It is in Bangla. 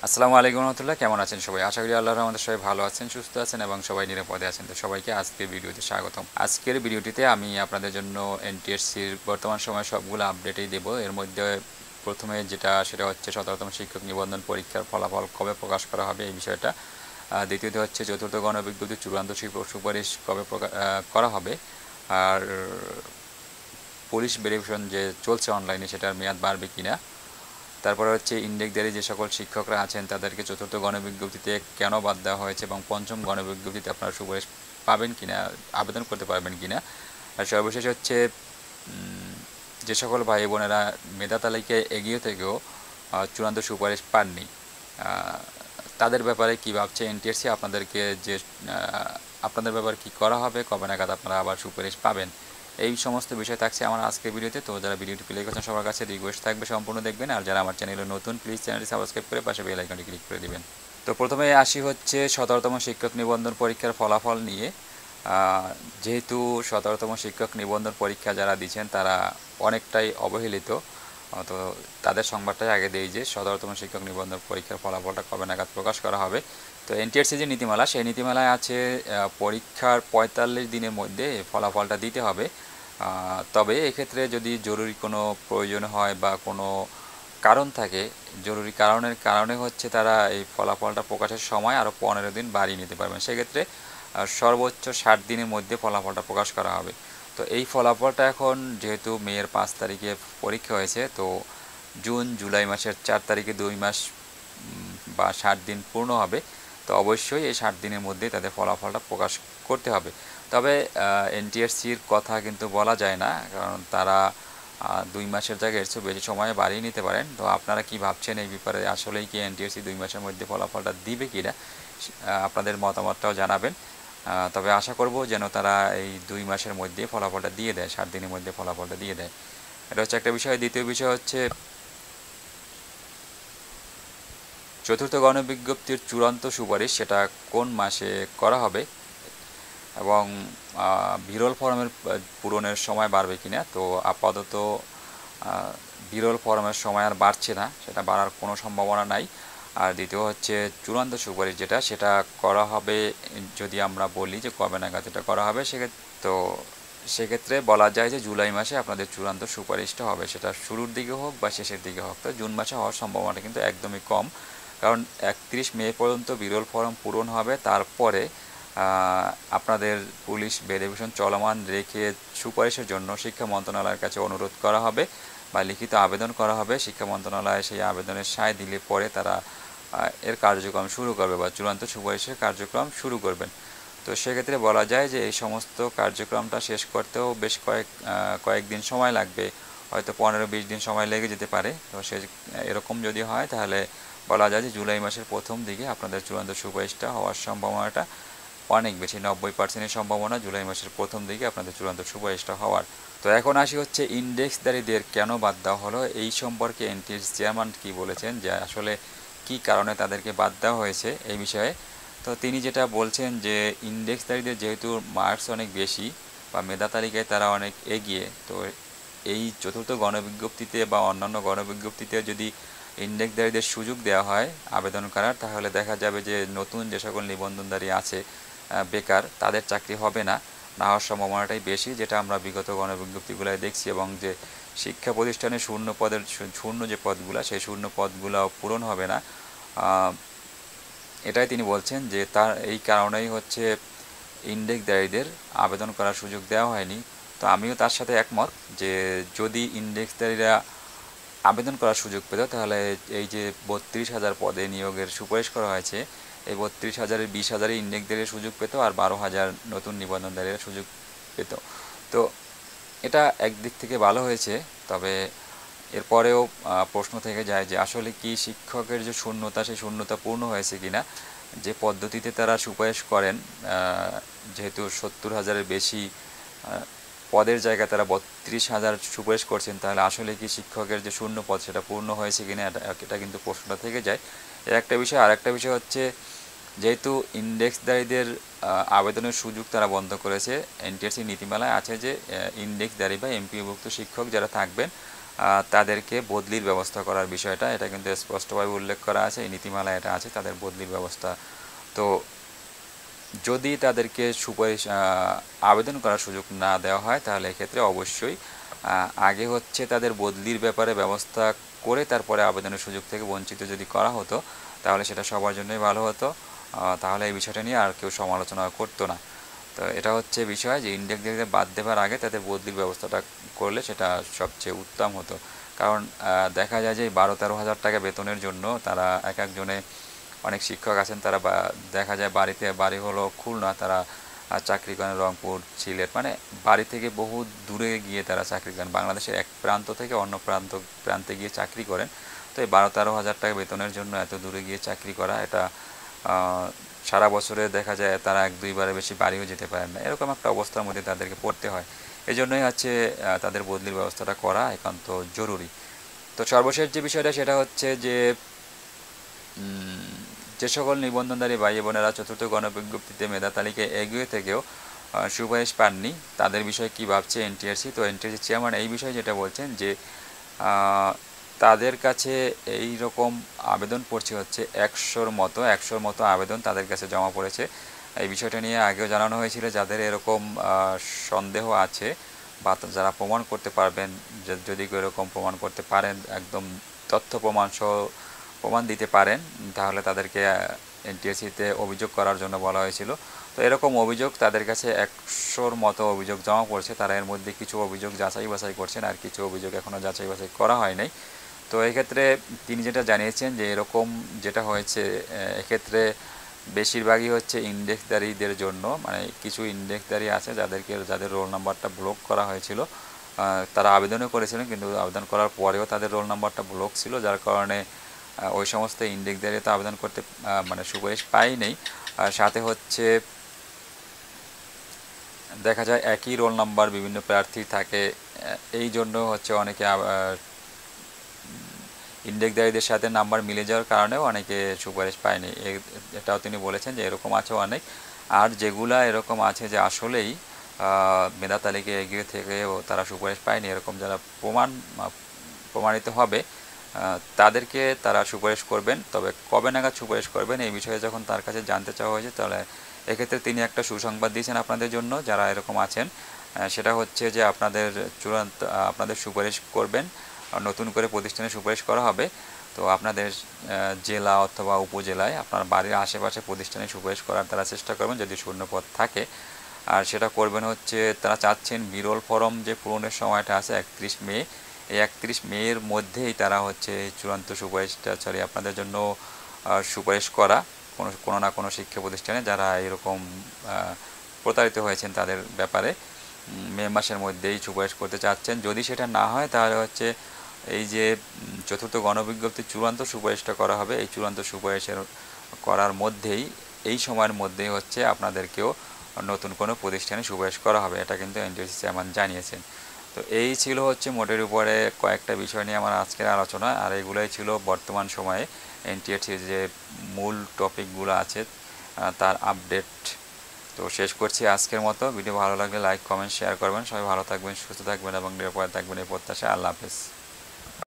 আসসালামু আলাইকুম রহমতুল্লাহ, কেমন আছেন সবাই? আশা করি আল্লাহর রহমতে সবাই ভালো আছেন, সুস্থ আছেন এবং সবাই নিরাপদে আছেন। তো সবাইকে আজকের ভিডিওতে স্বাগতম। আজকের ভিডিওটিতে আমি আপনাদের জন্য এনটিএসসির বর্তমান সময়ে সবগুলো আপডেটই দেব। এর মধ্যে প্রথমে সেটা হচ্ছে 17তম শিক্ষক নিবন্ধন পরীক্ষার ফলাফল কবে প্রকাশ করা হবে এই বিষয়টা। দ্বিতীয়ত হচ্ছে চতুর্থ গণবিজ্ঞপ্তি চূড়ান্ত সুপারিশ কবে করা হবে। আর পুলিশ ভেরিফিকেশন যে চলছে অনলাইনে সেটার মেয়াদ বাড়বে কিনা। তারপরে হচ্ছে ইনডেক্সধারী যে সকল শিক্ষকরা আছেন তাদেরকে চতুর্থ গণবিজ্ঞপ্তিতে কেন বাদ দেওয়া হয়েছে এবং পঞ্চম গণবিজ্ঞপ্তিতে আপনারা সুপারিশ পাবেন কিনা, আবেদন করতে পারবেন কিনা। আর সর্বশেষ হচ্ছে যে সকল ভাই বোনেরা মেধা তালিকায় এগিয়ে থেকেও চূড়ান্ত সুপারিশ পাননি, তাদের ব্যাপারে কী ভাবছে এনটিএসসি, আপনাদের ব্যাপারে কী করা হবে, কবে নাগাদ আপনারা আবার সুপারিশ পাবেন, এই সমস্ত বিষয় থাকছে আমার আজকের ভিডিওতে। তো যারা ভিডিওটি প্লে করছেন সবার কাছে রিকোয়েস্ট থাকবে সম্পূর্ণ দেখবেন, আর যারা আমার চ্যানেলে নতুন প্লিজ চ্যানেলটি সাবস্ক্রাইব করে পাশে বেল আইকনটি ক্লিক করে দিবেন। তো প্রথমে আসি হচ্ছে 17তম শিক্ষক নিবন্ধন পরীক্ষার ফলাফল নিয়ে। যেহেতু 17তম শিক্ষক নিবন্ধন পরীক্ষা যারা দিচ্ছেন তারা অনেকটাই অবহেলিত, তো তাদের সংবাদটাই আগে দেই যে 17তম শিক্ষক নিবন্ধন পরীক্ষার ফলাফলটা কবে নাগাদ প্রকাশ করা হবে। তো এনটিআরসি যে নীতিমালা, সেই নীতিমালায় আছে পরীক্ষার 45 দিনের মধ্যে ফলাফলটা দিতে হবে। তবে এক্ষেত্রে যদি জরুরি কোনো প্রয়োজন হয় বা কোনো কারণ থাকে, জরুরি কারণের কারণে হচ্ছে তারা এই ফলাফলটা প্রকাশের সময় আরও 15 দিন বাড়িয়ে নিতে পারবেন। সেক্ষেত্রে সর্বোচ্চ 60 দিনের মধ্যে ফলাফলটা প্রকাশ করা হবে। তো এই ফলাফলটা এখন যেহেতু মেয়ের 5 তারিখে পরীক্ষা হয়েছে, তো জুন জুলাই মাসের 4 তারিখে 2 মাস বা 60 দিন পূর্ণ হবে। তো অবশ্যই এই 60 দিনের মধ্যে তাদের ফলাফলটা প্রকাশ করতে হবে। তবে এনটিএসসির কথা কিন্তু বলা যায় না, কারণ তারা 2 মাসের জায়গায় এর চেয়ে বেশি সময় বাড়িয়ে নিতে পারেন। তো আপনারা কি ভাবছেন এই ব্যাপারে? আসলেই কি এনটিএসসি 2 মাসের মধ্যে ফলাফলটা দিবে কি না, আপনাদের মতামতটাও জানাবেন। তবে আশা করব যেন তারা এই 2 মাসের মধ্যে ফলাফলটা দিয়ে দেয়, 60 দিনের মধ্যে ফলাফলটা দিয়ে দেয়। এটা হচ্ছে একটা বিষয়। দ্বিতীয় বিষয় হচ্ছে চতুর্থ গণবিজ্ঞপ্তির চূড়ান্ত সুপারিশ সেটা কোন মাসে করা হবে এবং বিরল ফরমের পূরণের সময় বাড়বে কিনা। তো আপাতত বিরল ফরমের সময় আর বাড়ছে না, সেটা বাড়ার কোনো সম্ভাবনা নাই। আর দ্বিতীয় হচ্ছে চূড়ান্ত সুপারিশ সেটা করা হবে, যদি আমরা বলি যে কবে নাগাদ এটা করা হবে, সেক্ষেত্রে বলা যায় যে জুলাই মাসে আপনাদের চূড়ান্ত সুপারিশটা হবে, সেটা শুরুর দিকে হোক বা শেষের দিকে হোক। তো জুন মাসে হওয়ার সম্ভাবনা কিন্তু একদমই কম, কারণ 31 মে পর্যন্ত বিরল ফরম পূরণ হবে। তারপরে আপনাদের পুলিশ ভেরিফিকেশন চলমান রেখে সুপারিশের জন্য শিক্ষা মন্ত্রণালয়ের কাছে অনুরোধ করা হবে বা লিখিত আবেদন করা হবে। শিক্ষা মন্ত্রণালয় সেই আবেদনের সায় দিলে পরে তারা এর কার্যক্রম শুরু করবে বা চূড়ান্ত সুপারিশের কার্যক্রম শুরু করবেন। তো সেক্ষেত্রে বলা যায় যে এই সমস্ত কার্যক্রমটা শেষ করতেও বেশ কয়েকদিন সময় লাগবে, হয়তো 15-20 দিন সময় লেগে যেতে পারে। তো এরকম যদি হয় তাহলে বলা যায় যে জুলাই মাসের প্রথম দিকে আপনাদের চূড়ান্ত সুপারিশটা হওয়ার সম্ভাবনাটা অনেক বেশি, 90%-এর সম্ভাবনা জুলাই মাসের প্রথম দিকে আপনাদের চূড়ান্ত সুপারিশটা হওয়ার। তো এখন আসি হচ্ছে ইনডেক্সধারীদের কেন বাদ দেওয়া হলো, এই সম্পর্কে এনটিএস চেয়ারম্যান কী বলেছেন, যে আসলে কী কারণে তাদেরকে বাদ দেওয়া হয়েছে এই বিষয়ে। তো তিনি যেটা বলছেন যে ইনডেক্সধারীদের যেহেতু মার্কস অনেক বেশি বা মেধা তালিকায় তারা অনেক এগিয়ে, তো এই চতুর্থ গণবিজ্ঞপ্তিতে বা অন্যান্য গণবিজ্ঞপ্তিতে যদি ইনডেক্সধারীদের সুযোগ দেওয়া হয় আবেদন করার, তাহলে দেখা যাবে যে নতুন যে সকল নিবন্ধনধারী আছে বেকার, তাদের চাকরি হবে না, না হওয়ার সম্ভাবনাটাই বেশি, যেটা আমরা বিগত গণবিজ্ঞপ্তিগুলোয় দেখছি। এবং যে শিক্ষা প্রতিষ্ঠানে শূন্য যে পদগুলো, সেই শূন্য পদগুলো পূরণ হবে না, এটাই তিনি বলছেন যে তার এই কারণেই হচ্ছে ইনডেক্সধারীদের আবেদন করার সুযোগ দেওয়া হয়নি। তো আমিও তার সাথে একমত যে যদি ইনডেক্সধারীরা আবেদন করার সুযোগ পেত, তাহলে এই যে 32,000 পদে নিয়োগের সুপারিশ করা হয়েছে, এই 32,000-এর 20,000 ইনডেক্সধারীরা সুযোগ পেত আর 12,000 নতুন নিবন্ধনধারীরা সুযোগ পেত। তো এটা একদিক থেকে ভালো হয়েছে। তবে এরপরেও প্রশ্ন থেকে যায় যে আসলে কি শিক্ষকের যে শূন্যতা, সেই শূন্যতা পূর্ণ হয়েছে কিনা। যে পদ্ধতিতে তারা সুপারিশ করেন, যেহেতু 70,000-এর বেশি পদের জায়গায় তারা 32,000 সুপারিশ করছেন, তাহলে আসলে কি শিক্ষকের যে শূন্য পদ সেটা পূর্ণ হয়েছে কিনা, এটা কিন্তু প্রশ্নটা থেকে যায়। এর একটা বিষয়। আর একটা বিষয় হচ্ছে যেহেতু ইনডেক্সধারীদের আবেদনের সুযোগ তারা বন্ধ করেছে, এনটিআরসি নীতিমালায় আছে যে ইনডেক্সধারী বা এমপিওভুক্ত শিক্ষক যারা থাকবেন তাদেরকে বদলির ব্যবস্থা করার বিষয়টা, এটা কিন্তু স্পষ্টভাবে উল্লেখ করা আছে, এই নীতিমালায় এটা আছে, তাদের বদলির ব্যবস্থা। তো যদি তাদেরকে সুপারিশ আবেদন করার সুযোগ না দেওয়া হয়, তাহলে এক্ষেত্রে অবশ্যই আগে হচ্ছে তাদের বদলির ব্যাপারে ব্যবস্থা করে তারপরে আবেদনের সুযোগ থেকে বঞ্চিত যদি করা হতো, তাহলে সেটা সবার জন্যই ভালো হতো। তাহলে এই বিষয়টা নিয়ে আর কেউ সমালোচনা করতো না। তো এটা হচ্ছে বিষয় যে ইনটেকদেরকে বাদ দেওয়ার আগে তাদের বদলির ব্যবস্থাটা করলে সেটা সবচেয়ে উত্তম হতো। কারণ দেখা যায় যে 12-13 হাজার টাকা বেতনের জন্য তারা এক একজনে, অনেক শিক্ষক আছেন তারা দেখা যায় বাড়ি হলো খুলনা, তারা চাকরি করেন রংপুর, সিলেট, মানে বাড়ি থেকে বহু দূরে গিয়ে তারা চাকরি করেন, বাংলাদেশের এক প্রান্ত থেকে অন্য প্রান্তে গিয়ে চাকরি করেন। তো এই 12-13 হাজার টাকা বেতনের জন্য এত দূরে গিয়ে চাকরি করা, এটা সারা বছরে দেখা যায় তারা 1-2বারের বেশি বাড়িও যেতে পারেন না, এরকম একটা অবস্থার মধ্যে তাদেরকে পড়তে হয়। এই জন্যই হচ্ছে তাদের বদলির ব্যবস্থাটা করা একান্ত জরুরি। তো সর্বশেষ যে বিষয়টা সেটা হচ্ছে যে যে সকল নিবন্ধনধারী ভাই বোনেরা চতুর্থ গণবিজ্ঞপ্তিতে মেধা তালিকায় এগিয়ে থেকেও সুপারিশ পাননি, তাদের বিষয়ে কী ভাবছে এনটিআরসি। তো এনটিআরসি চেয়ারম্যান এই বিষয়ে যেটা বলছেন যে তাদের কাছে এই রকম আবেদন পড়ছে হচ্ছে 100-র মতো আবেদন তাদের কাছে জমা পড়েছে। এই বিষয়টা নিয়ে আগেও জানানো হয়েছিল, যাদের এরকম সন্দেহ আছে বা যারা প্রমাণ করতে পারবেন, যদি কেউ এরকম প্রমাণ করতে পারেন, একদম তথ্য প্রমাণ দিতে পারেন, তাহলে তাদেরকে এনটিআরসিতে অভিযোগ করার জন্য বলা হয়েছিল। তো এরকম অভিযোগ তাদের কাছে 100-র মতো অভিযোগ জমা পড়ছে। তারা এর মধ্যে কিছু অভিযোগ যাচাই বাছাই করছেন, আর কিছু অভিযোগ এখনও যাচাই বাছাই করা হয় নাই। তো এক্ষেত্রে তিনি যেটা জানিয়েছেন যে এরকম যেটা হয়েছে, এক্ষেত্রে বেশিরভাগই হচ্ছে ইন্ডেক্সধারীদের জন্য, মানে কিছু ইন্ডেক্সধারী আছে যাদের রোল নাম্বারটা ব্লক করা হয়েছিল, তারা আবেদনও করেছিলেন, কিন্তু আবেদন করার পরেও তাদের রোল নাম্বারটা ব্লক ছিল, যার কারণে ওই সমস্ত ইন্ডেক্সধারী তো আবেদন করতে মানে সুপারিশ পাই নেই। সাথে হচ্ছে দেখা যায় একই রোল নাম্বার বিভিন্ন প্রার্থী থাকে, এই জন্য হচ্ছে অনেকে ইন্ডেক্সধারীদের সাথে নাম্বার মিলে যাওয়ার কারণেও অনেকে সুপারিশ পায়নি। এটাও তিনি বলেছেন যে এরকম আছে অনেক। আর যেগুলা এরকম আছে যে আসলেই মেধা তালিকায় এগিয়ে থেকেও তারা সুপারিশ পায়নি, এরকম যারা প্রমাণিত হবে তাদেরকে তারা সুপারিশ করবেন। তবে কবে নাগাদ সুপারিশ করবেন এই বিষয়ে যখন তার কাছে জানতে চাওয়া হয়েছে, তাহলে এক্ষেত্রে তিনি একটা সুসংবাদ দিয়েছেন আপনাদের জন্য যারা এরকম আছেন, সেটা হচ্ছে যে আপনাদের সুপারিশ করবেন, নতুন করে প্রতিষ্ঠানে সুপারিশ করা হবে। তো আপনাদের জেলা অথবা উপজেলায় আপনার বাড়ির আশেপাশে প্রতিষ্ঠানে সুপারিশ করার তারা চেষ্টা করবেন যদি শূন্যপদ থাকে। আর সেটা করবেন হচ্ছে তারা চাচ্ছেন বিরল ফরম যে পূরণের সময়টা আছে 31 মে, এই 31 মের মধ্যেই তারা হচ্ছে চূড়ান্ত সুপারিশটা আপনাদের জন্য সুপারিশ করা কোনো না কোনো শিক্ষা প্রতিষ্ঠানে যারা এরকম প্রতারিত হয়েছেন তাদের ব্যাপারে মে মাসের মধ্যেই সুপারিশ করতে চাচ্ছেন। যদি সেটা না হয় তাহলে হচ্ছে এই যে চতুর্থ গণবিজ্ঞপ্তির চূড়ান্ত সুপারিশটা করা হবে, এই চূড়ান্ত সুপারিশের করার মধ্যেই এই সময়ের মধ্যেই হচ্ছে আপনাদেরকেও নতুন কোনো প্রতিষ্ঠানে সুপারিশ করা হবে, এটা কিন্তু এনটিআরসি চেয়ারম্যান জানিয়েছেন। তো এই ছিল হচ্ছে মোটের উপরে কয়েকটা বিষয় নিয়ে আমার আজকের আলোচনা, আর এগুলোই ছিল বর্তমান সময়ে এনটিআরসির যে মূল টপিকগুলো আছে তার আপডেট। তো শেষ করছি আজকের মতো। ভিডিও ভালো লাগলে লাইক কমেন্ট শেয়ার করবেন। সবাই ভালো থাকবেন, সুস্থ থাকবেন এবং নিরাপদে থাকবেন এই প্রত্যাশা। আল্লাহ হাফেজ।